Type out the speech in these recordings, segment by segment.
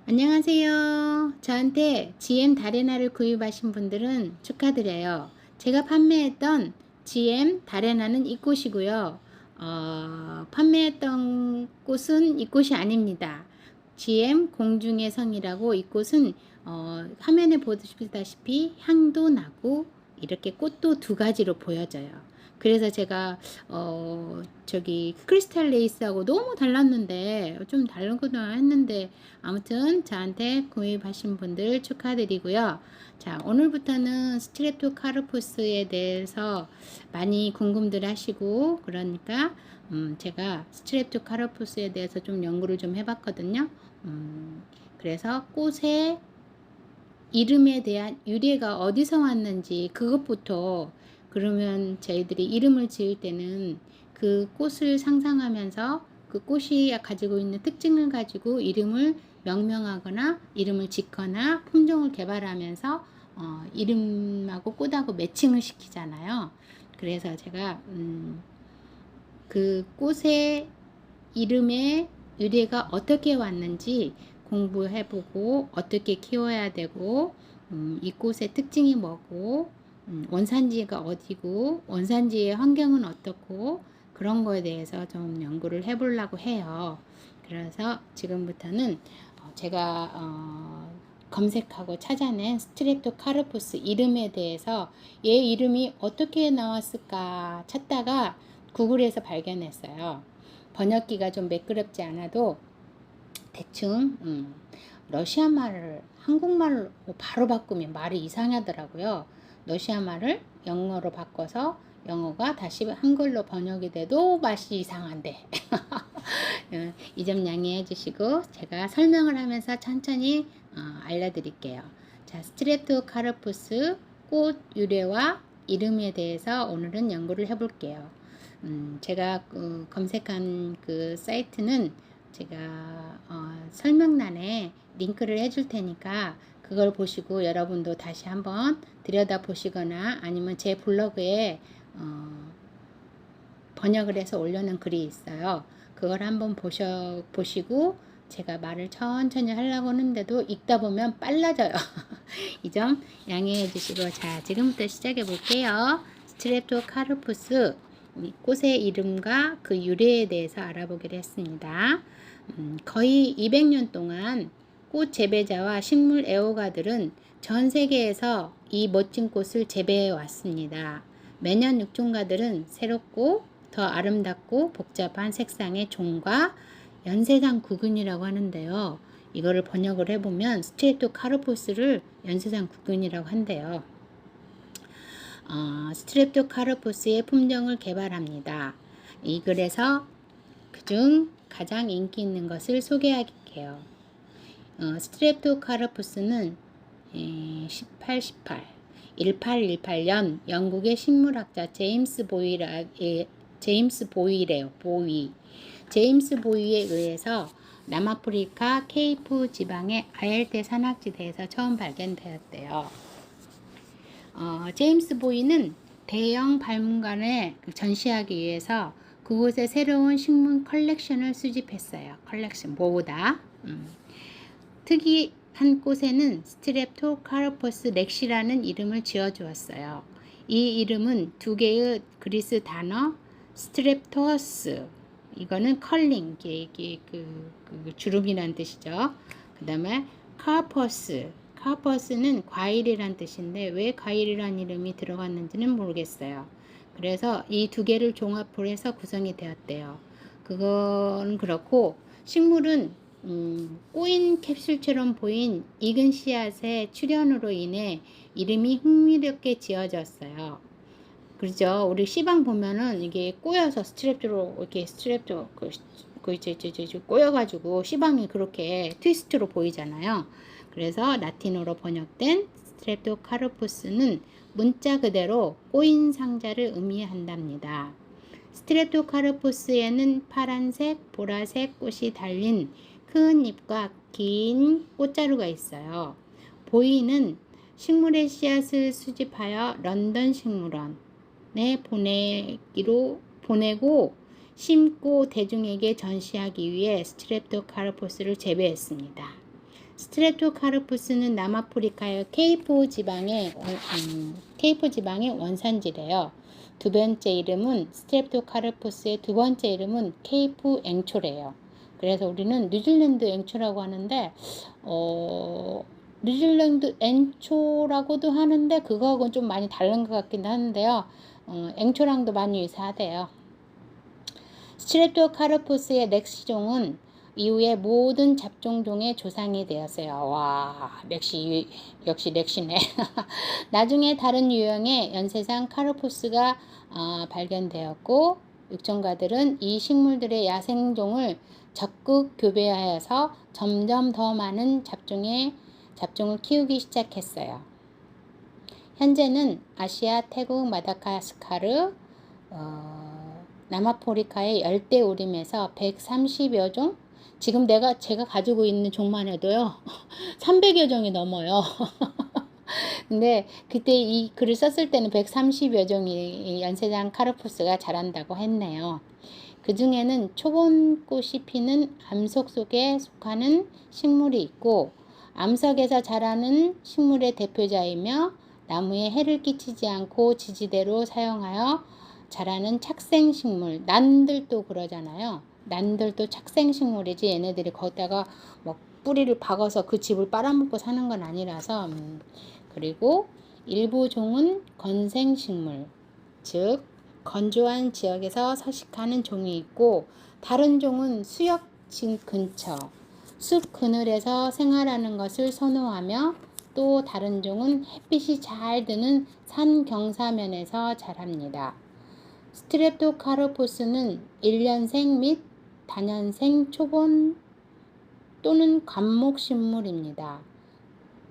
안녕하세요. 저한테 GM 다레나를 구입하신 분들은 축하드려요. 제가 판매했던 GM 다레나는 이 꽃이고요. 판매했던 꽃은 이 꽃이 아닙니다. GM 공중의 성이라고 이 꽃은 화면에 보시다시피 향도 나고 이렇게 꽃도 두 가지로 보여져요. 그래서 제가 저기 크리스탈 레이스하고 너무 달랐는데 좀 다르구나 했는데 아무튼 저한테 구입하신 분들 축하드리고요. 자, 오늘부터는 스트랩토카르푸스에 대해서 많이 궁금들 하시고 그러니까 제가 스트랩토카르푸스에 대해서 좀 연구를 좀 해봤거든요. 그래서 꽃의 이름에 대한 유래가 어디서 왔는지 그것부터, 그러면 저희들이 이름을 지을 때는 그 꽃을 상상하면서 그 꽃이 가지고 있는 특징을 가지고 이름을 명명하거나 이름을 짓거나 품종을 개발하면서 이름하고 꽃하고 매칭을 시키잖아요. 그래서 제가 그 꽃의 이름의 유래가 어떻게 왔는지 공부해보고 어떻게 키워야 되고 이 꽃의 특징이 뭐고 원산지가 어디고 원산지의 환경은 어떻고 그런 거에 대해서 좀 연구를 해보려고 해요. 그래서 지금부터는 제가 검색하고 찾아낸 스트랩토카르푸스 이름에 대해서 얘 이름이 어떻게 나왔을까 찾다가 구글에서 발견했어요. 번역기가 좀 매끄럽지 않아도 대충 러시아 말을 한국말로 바로 바꾸면 말이 이상하더라고요. 러시아 말을 영어로 바꿔서 영어가 다시 한글로 번역이 돼도 맛이 이상한데 이 점 양해해 주시고 제가 설명을 하면서 천천히 알려드릴게요. 자, 스트랩토카르푸스 꽃 유래와 이름에 대해서 오늘은 연구를 해볼게요. 제가 검색한 그 사이트는 제가 설명란에 링크를 해줄 테니까 그걸 보시고 여러분도 다시 한번 들여다 보시거나 아니면 제 블로그에 번역을 해서 올려놓은 글이 있어요. 그걸 한번 보시고 제가 말을 천천히 하려고 하는데도 읽다 보면 빨라져요. 이 점 양해해 주시고 자, 지금부터 시작해 볼게요. 스트랩토카르푸스 꽃의 이름과 그 유래에 대해서 알아보기로 했습니다. 거의 200년 동안 꽃 재배자와 식물 애호가들은 전 세계에서 이 멋진 꽃을 재배해 왔습니다. 매년 육종가들은 새롭고 더 아름답고 복잡한 색상의 종과 연세상 구근이라고 하는데요. 이거를 번역을 해보면 스트랩토카르푸스를 연세상 구근이라고 한대요. 스트랩토카르푸스의 품종을 개발합니다. 이 글에서 그중 가장 인기 있는 것을 소개할게요. 스트랩토카르푸스는 1818년 영국의 식물학자 제임스 보이에 의해서 남아프리카 케이프 지방의 아열대 산악지대에서 처음 발견되었대요. 제임스 보이는 대형 박물관에 전시하기 위해서 그곳에 새로운 식물 컬렉션을 수집했어요. 컬렉션 뭐보다 특이한 꽃에는 스트랩토카르푸스 렉시라는 이름을 지어주었어요. 이 이름은 두 개의 그리스 단어 스트랩토스, 이거는 컬링, 이게 그 주름이란 뜻이죠. 그 다음에 카퍼스는 과일이란 뜻인데 왜 과일이란 이름이 들어갔는지는 모르겠어요. 그래서 이 두 개를 종합을 해서 구성이 되었대요. 그건 그렇고 식물은 꼬인 캡슐처럼 보인 익은 씨앗의 출현으로 인해 이름이 흥미롭게 지어졌어요. 그렇죠. 우리 시방 보면은 이게 꼬여서 스트랩으로 이렇게 스트랩도 꼬여가지고 시방이 그렇게 트위스트로 보이잖아요. 그래서 라틴어로 번역된 스트랩토카르푸스는 문자 그대로 꼬인 상자를 의미한답니다. 스트랩토카르푸스에는 파란색, 보라색 꽃이 달린 큰 잎과 긴 꽃자루가 있어요. 보이는 식물의 씨앗을 수집하여 런던 식물원에 보내고 심고 대중에게 전시하기 위해 스트랩토카르푸스를 재배했습니다. 스트레토카르푸스는 남아프리카의 케이프 지방의 원산지래요. 두 번째 이름은 스트레토카르푸스의 두 번째 이름은 케이프 앵초래요. 그래서 우리는 뉴질랜드 앵초라고 하는데 뉴질랜드 앵초라고도 하는데 그거하고는 좀 많이 다른 것 같긴 하는데요. 앵초랑도 많이 유사하대요. 스트레토카르푸스의 렉시종은 이후에 모든 잡종종의 조상이 되었어요. 와, 역시 렉시네. 나중에 다른 유형의 연쇄상 카르푸스가 발견되었고 육종가들은 이 식물들의 야생종을 적극 교배하여서 점점 더 많은 잡종을 키우기 시작했어요. 현재는 아시아, 태국, 마다가스카르, 남아프리카의 열대우림에서 130여 종, 지금 제가 가지고 있는 종만 해도요 300여 종이 넘어요. 근데 그때 이 글을 썼을 때는 130여 종이 연쇄상 카르푸스가 자란다고 했네요. 그 중에는 초본꽃이 피는 암석 속에 속하는 식물이 있고 암석에서 자라는 식물의 대표자이며 나무에 해를 끼치지 않고 지지대로 사용하여 자라는 착생식물, 난들도 그러잖아요. 난들도 착생식물이지 얘네들이 거기다가 뭐 뿌리를 박아서 그 집을 빨아먹고 사는 건 아니라서 그리고 일부 종은 건생식물, 즉 건조한 지역에서 서식하는 종이 있고 다른 종은 수역지 근처, 숲 그늘에서 생활하는 것을 선호하며 또 다른 종은 햇빛이 잘 드는 산 경사면에서 자랍니다. 스트레토카르푸스는 1년생 및 다년생 초본 또는 관목식물입니다.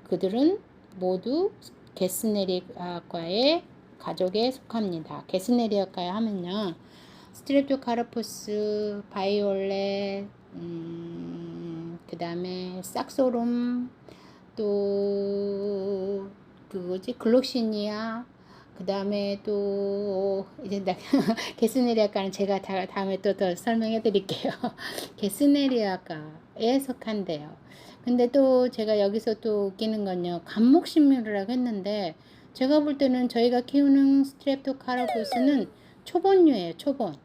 그들은 모두 게스네리아과의 가족에 속합니다. 게스네리아과에 하면요, 스트레토카르푸스, 바이올렛, 그 다음에 싹소롬, 또 글록시니아, 그 다음에 또 이제 게스네리아과는 제가 다음에 또 더 설명해 드릴게요. 게스네리아과에 속한대요. 근데 또 제가 여기서 또 웃기는 건요, 관목식물이라고 했는데 제가 볼 때는 저희가 키우는 스트레토카르푸스는 초본류예요. 초본.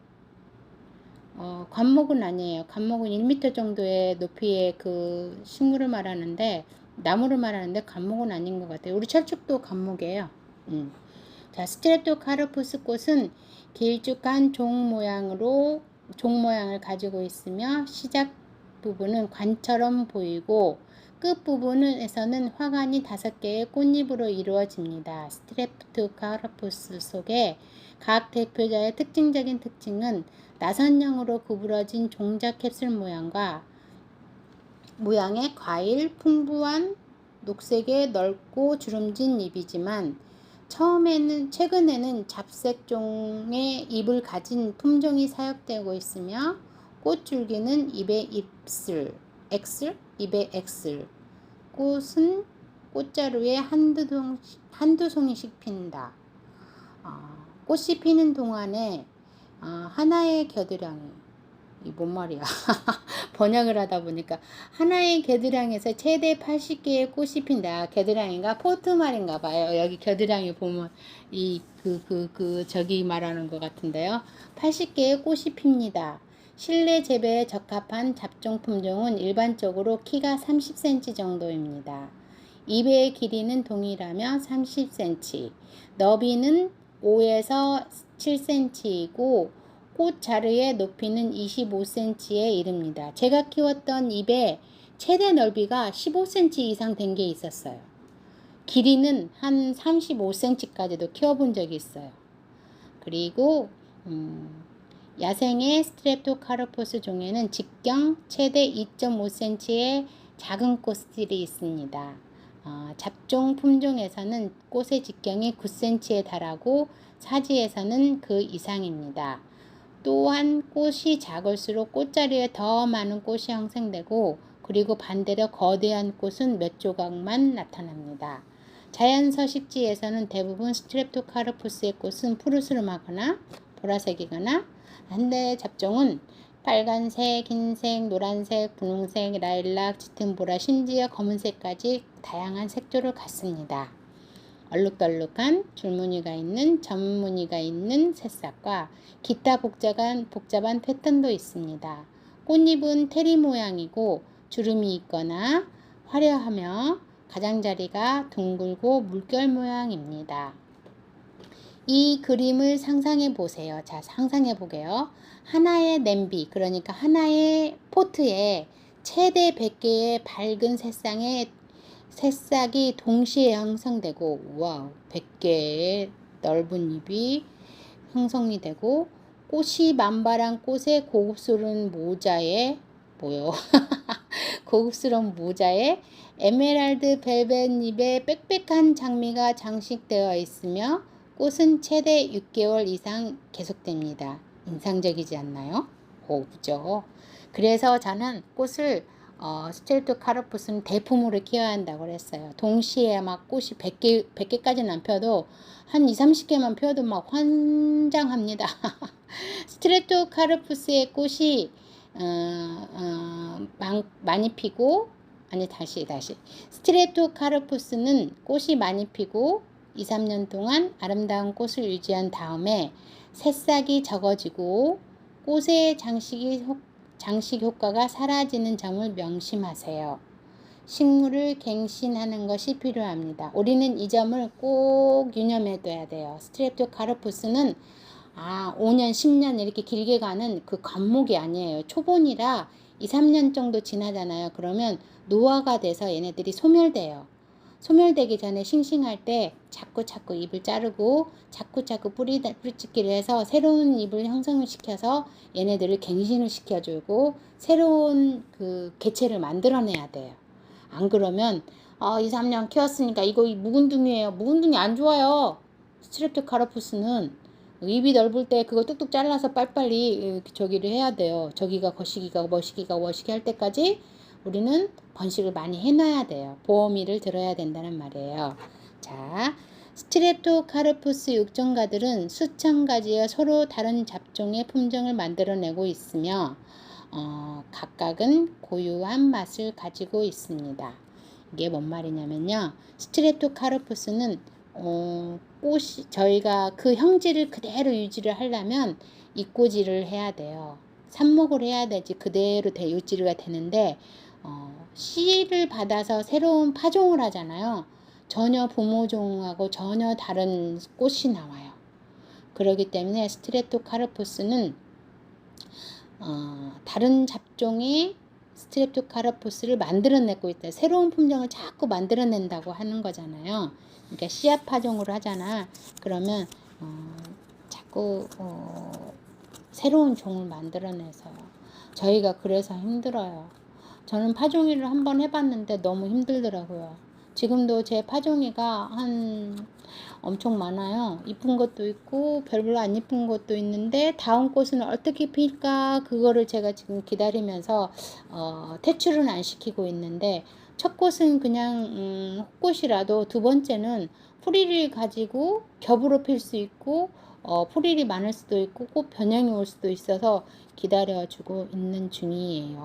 관목은 아니에요. 관목은 1m 정도의 높이의 그 식물을 말하는데, 나무를 말하는데 관목은 아닌 것 같아요. 우리 철쭉도 관목이에요. 자, 스트레토카르푸스 꽃은 길쭉한 종 모양을 가지고 있으며 시작 부분은 관처럼 보이고 끝 부분에서는 화관이 5개의 꽃잎으로 이루어집니다. 스트레토카르푸스 속의 각 대표자의 특징적인 특징은 나선형으로 구부러진 종자 캡슐 모양의 과일, 풍부한 녹색의 넓고 주름진 잎이지만 최근에는 잡색종의 잎을 가진 품종이 사육되고 있으며 꽃줄기는 잎의 액슬, 꽃은 꽃자루에 한두 송이씩 핀다. 꽃이 피는 동안에 하나의 겨드랑이, 이 뭔 말이야? 번역을 하다 보니까 하나의 겨드랑이에서 최대 80개의 꽃이 핀다. 겨드랑이가 포트말인가 봐요. 여기 겨드랑이 보면 저기 말하는 것 같은데요. 80개의 꽃이 핍니다. 실내 재배에 적합한 잡종 품종은 일반적으로 키가 30cm 정도입니다. 잎의 길이는 동일하며 30cm, 너비는 5에서 7cm이고 꽃 자루의 높이는 25cm에 이릅니다. 제가 키웠던 잎의 최대 넓이가 15cm 이상 된 게 있었어요. 길이는 한 35cm까지도 키워본 적이 있어요. 그리고 야생의 스트레토카르푸스 종에는 직경 최대 2.5cm의 작은 꽃들이 있습니다. 잡종 품종에서는 꽃의 직경이 9cm에 달하고 사지에서는 그 이상입니다. 또한 꽃이 작을수록 꽃자리에 더 많은 꽃이 형성되고 그리고 반대로 거대한 꽃은 몇 조각만 나타납니다. 자연 서식지에서는 대부분 스트레토카르푸스의 꽃은 푸르스름하거나 보라색이거나 한데 잡종은 빨간색, 흰색, 노란색, 분홍색, 라일락, 짙은 보라, 심지어 검은색까지 다양한 색조를 갖습니다. 얼룩덜룩한 줄무늬가 있는 점무늬가 있는 새싹과 기타 복잡한 패턴도 있습니다. 꽃잎은 테리 모양이고 주름이 있거나 화려하며 가장자리가 둥글고 물결 모양입니다. 이 그림을 상상해 보세요. 자, 상상해 보게요. 하나의 냄비, 그러니까 하나의 포트에 최대 100개의 밝은 새싹이 동시에 형성되고, 와우, 100개의 넓은 잎이 형성이 되고, 꽃이 만발한 꽃에 고급스러운 모자에 고급스러운 모자에 에메랄드 벨벳 잎에 빽빽한 장미가 장식되어 있으며 꽃은 최대 6개월 이상 계속됩니다. 인상적이지 않나요? 그죠? 그래서 저는 꽃을 스트레토카르푸스는 대품으로 키워야 한다고 그랬어요. 동시에 막 꽃이 100개까지는 안 펴도 한 2, 30개만 펴도 막 환장합니다. 스트레토카르푸스의 꽃이 많이 피고, 아니 다시 스트레토카르푸스는 꽃이 많이 피고 2, 3년 동안 아름다운 꽃을 유지한 다음에 새싹이 적어지고 꽃의 장식 효과가 사라지는 점을 명심하세요. 식물을 갱신하는 것이 필요합니다. 우리는 이 점을 꼭 유념해 둬야 돼요. 스트레토카르푸스는 5년, 10년 이렇게 길게 가는 그 관목이 아니에요. 초본이라 2, 3년 정도 지나잖아요. 그러면 노화가 돼서 얘네들이 소멸돼요. 소멸되기 전에 싱싱할 때 자꾸 잎을 자르고 자꾸 뿌리찍기를 해서 새로운 잎을 형성을 시켜서 얘네들을 갱신을 시켜주고 새로운 그 개체를 만들어내야 돼요. 안 그러면 2, 3년 키웠으니까 이거 묵은둥이에요. 묵은둥이 안 좋아요. 스트레토카르푸스는 잎이 넓을 때 그거 뚝뚝 잘라서 빨리빨리 저기를 해야 돼요. 저기가 거시기가 머시기가 할 때까지 우리는 번식을 많이 해놔야 돼요. 보호미를 들어야 된다는 말이에요. 자, 스트레토카르푸스 육종가들은 수천 가지의 서로 다른 잡종의 품종을 만들어내고 있으며 각각은 고유한 맛을 가지고 있습니다. 이게 뭔 말이냐면요. 스트레토카르푸스는 꽃이 저희가 그 형질을 그대로 유지를 하려면 이꼬지를 해야 돼요. 삽목을 해야 되지 그대로 유지가 되는데 씨를 받아서 새로운 파종을 하잖아요. 전혀 부모종하고 전혀 다른 꽃이 나와요. 그렇기 때문에 스트레토카르푸스는 다른 잡종의 스트레토카르푸스를 만들어내고 있다. 새로운 품종을 자꾸 만들어낸다고 하는 거잖아요. 그러니까 씨앗 파종을 하잖아. 그러면 자꾸 새로운 종을 만들어내서요. 저희가 그래서 힘들어요. 저는 파종이를 한번 해봤는데 너무 힘들더라고요. 지금도 제 파종이가 엄청 많아요. 이쁜 것도 있고 별로 안 이쁜 것도 있는데 다음 꽃은 어떻게 필까 그거를 제가 지금 기다리면서 퇴출은 안 시키고 있는데 첫 꽃은 그냥 꽃이라도 두 번째는 뿌리를 가지고 겹으로 필 수 있고 뿌리를 많을 수도 있고 꽃 변형이 올 수도 있어서 기다려주고 있는 중이에요.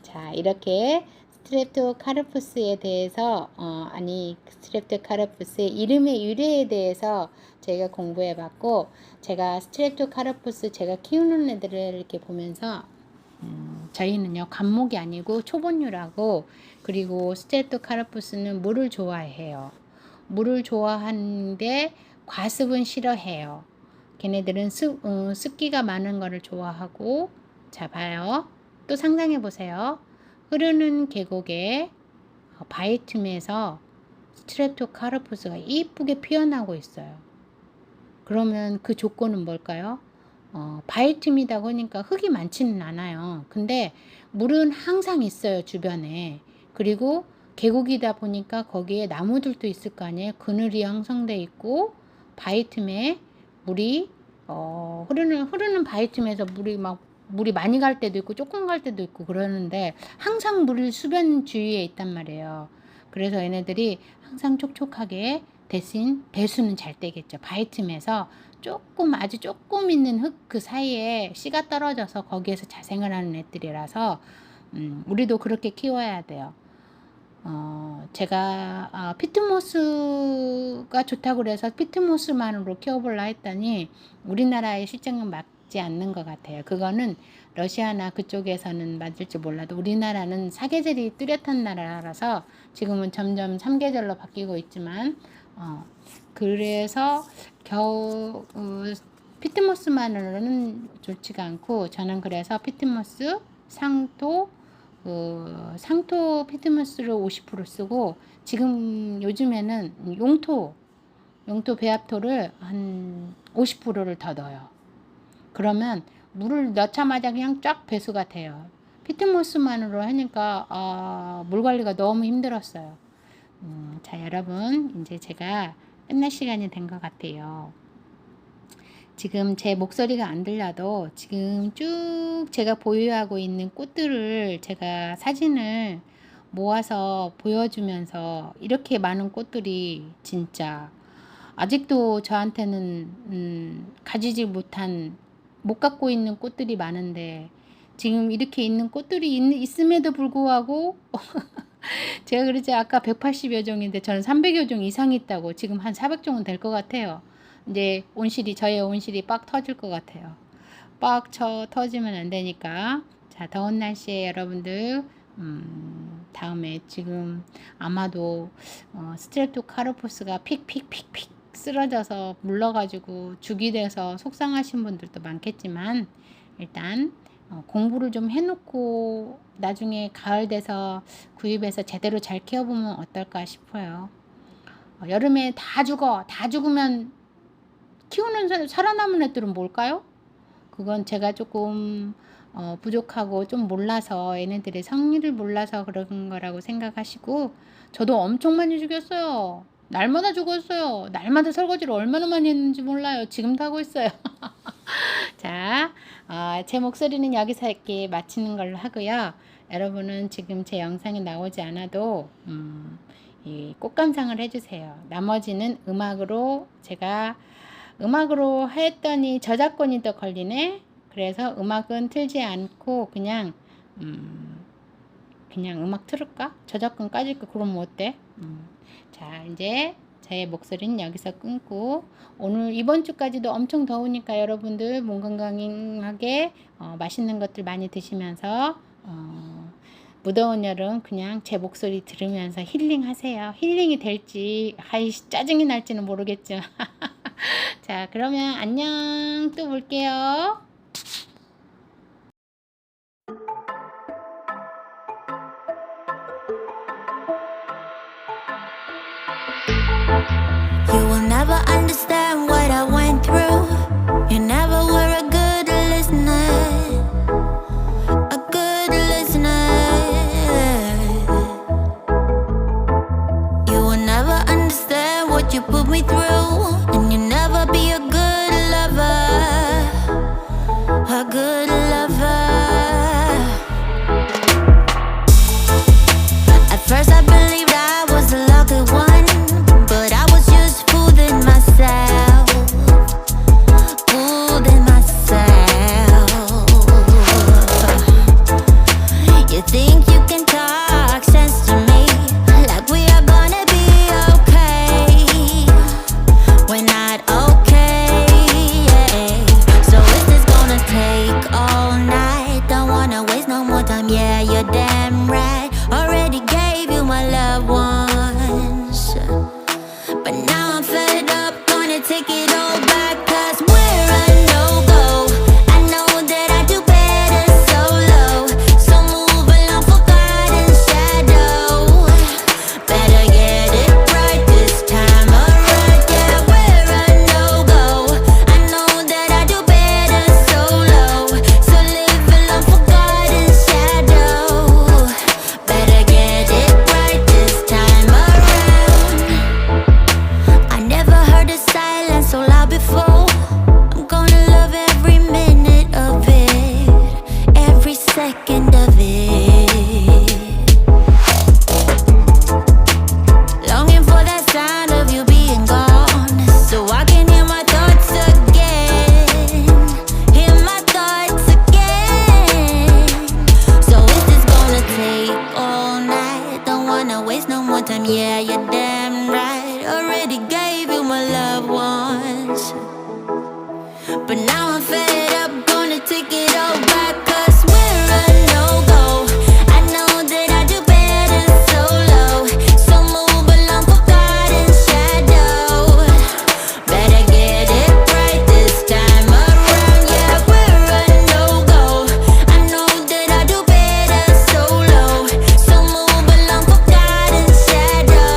자, 이렇게 스트레토카르푸스에 대해서 스트레토카르푸스의 이름의 유래에 대해서 저희가 공부해 봤고, 제가 스트레토카르푸스 제가 키우는 애들을 이렇게 보면서 저희는요 관목이 아니고 초본류라고, 그리고 스트레토카르푸스는 물을 좋아해요. 물을 좋아하는데 과습은 싫어해요. 걔네들은 습기가 많은 거를 좋아하고. 자, 봐요. 또 상상해 보세요. 흐르는 계곡에 바위 틈에서 스트레토카르푸스가 이쁘게 피어나고 있어요. 그러면 그 조건은 뭘까요? 바위 틈이다 보니까 흙이 많지는 않아요. 근데 물은 항상 있어요, 주변에. 그리고 계곡이다 보니까 거기에 나무들도 있을 거 아니에요. 그늘이 형성돼 있고 바위 틈에 물이 흐르는 바위 틈에서 물이 많이 갈 때도 있고 조금 갈 때도 있고 그러는데 항상 물이 수변 주위에 있단 말이에요. 그래서 얘네들이 항상 촉촉하게 대신 배수는 잘 되겠죠. 바위틈에서 조금 아주 조금 있는 흙 그 사이에 씨가 떨어져서 거기에서 자생을 하는 애들이라서 우리도 그렇게 키워야 돼요. 제가 피트모스가 좋다고 그래서 피트모스만으로 키워볼라 했더니 우리나라의 실정은 맞지 않는 것 같아요. 그거는 러시아나 그쪽에서는 맞을지 몰라도 우리나라는 사계절이 뚜렷한 나라라서 지금은 점점 3계절로 바뀌고 있지만 그래서 피트모스만으로는 좋지가 않고 저는 그래서 피트모스, 상토 피트모스를 50% 쓰고 지금 요즘에는 용토 배합토를 한 50%를 더 넣어요. 그러면 물을 넣자마자 그냥 쫙 배수가 돼요. 피트모스만으로 하니까 물 관리가 너무 힘들었어요. 자, 여러분 이제 제가 끝날 시간이 된 것 같아요. 지금 제 목소리가 안 들려도 지금 쭉 제가 보유하고 있는 꽃들을 제가 사진을 모아서 보여주면서 이렇게 많은 꽃들이 진짜 아직도 저한테는 가지지 못한 못 갖고 있는 꽃들이 많은데 지금 이렇게 있는 꽃들이 있음에도 불구하고 제가 그러지 아까 180여 종인데 저는 300여 종 이상 있다고 지금 한 400종은 될 것 같아요. 이제 저의 온실이 빡 터질 것 같아요. 빡 터지면 안 되니까. 자, 더운 날씨에 여러분들 다음에 지금 아마도 스트랩토카르포스가 픽픽픽픽 쓰러져서 물러가지고 죽이 돼서 속상하신 분들도 많겠지만 일단 공부를 좀 해놓고 나중에 가을 돼서 구입해서 제대로 잘 키워보면 어떨까 싶어요. 여름에 다 죽으면 키우는 살아남은 애들은 뭘까요? 그건 제가 조금 부족하고 좀 몰라서 얘네들의 성리를 몰라서 그런 거라고 생각하시고 저도 엄청 많이 죽였어요. 날마다 죽었어요. 날마다 설거지를 얼마나 많이 했는지 몰라요. 지금도 하고 있어요. 자, 제 목소리는 여기서 이렇게 마치는 걸로 하고요. 여러분은 지금 제 영상이 나오지 않아도 이 꽃감상을 해주세요. 나머지는 제가 음악으로 했더니 저작권이 또 걸리네. 그래서 음악은 틀지 않고 그냥 음악 틀을까? 저작권 까질까? 그럼 뭐 어때? 자, 이제 제 목소리는 여기서 끊고 오늘 이번 주까지도 엄청 더우니까 여러분들 몸 건강하게 맛있는 것들 많이 드시면서 무더운 여름 그냥 제 목소리 들으면서 힐링하세요. 힐링이 될지 짜증이 날지는 모르겠지만 자, 그러면 안녕. 또 볼게요. You will never understand what I went through. You never were a good listener. A good listener. You will never understand what you put me through. And you never be a good lover. A good lover. At first I believed I was the lucky one, but I was just fooling myself. Fooling myself. You think you can talk sense to me, like we are gonna be okay. We're not okay, yeah. So is this gonna take all night? Don't wanna waste no more time, yeah, you're damn right. Already gave you my love. wanna waste no more time. Yeah, you're damn right. Already gave you my love once, but now I'm fed up, gonna take it all back. 'Cause we're a no-go. I know that I do better solo, so move along for God and shadow. Better get it right this time around. Yeah, we're a no-go. I know that I do better solo, so move along for God and shadow.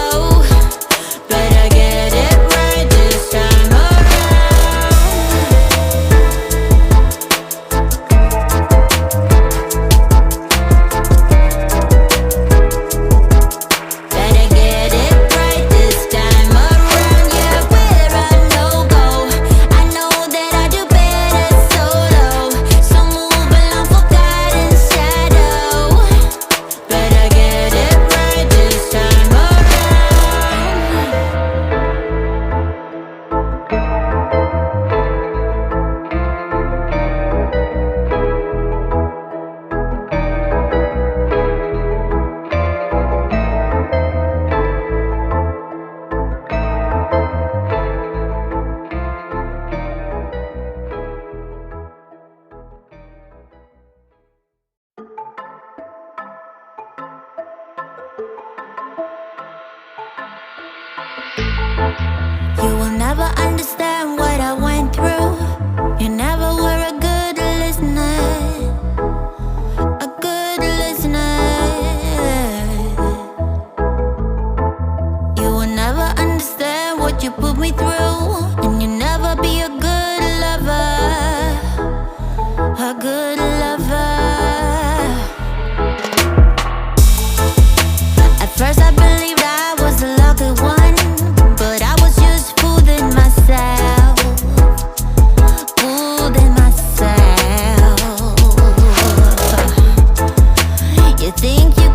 Better get it right this time around. Better get it right this time around. Yeah, we're a no-go. I know that I do better solo, so move along for God and shadow. Better get it right this time around. You will never understand what I went through. You never were a good listener, a good listener. You will never understand what you put me through, and you never be a good lover, a good lover. At first I believed I was the lucky one, but I was just fooling myself, fooling myself. You think you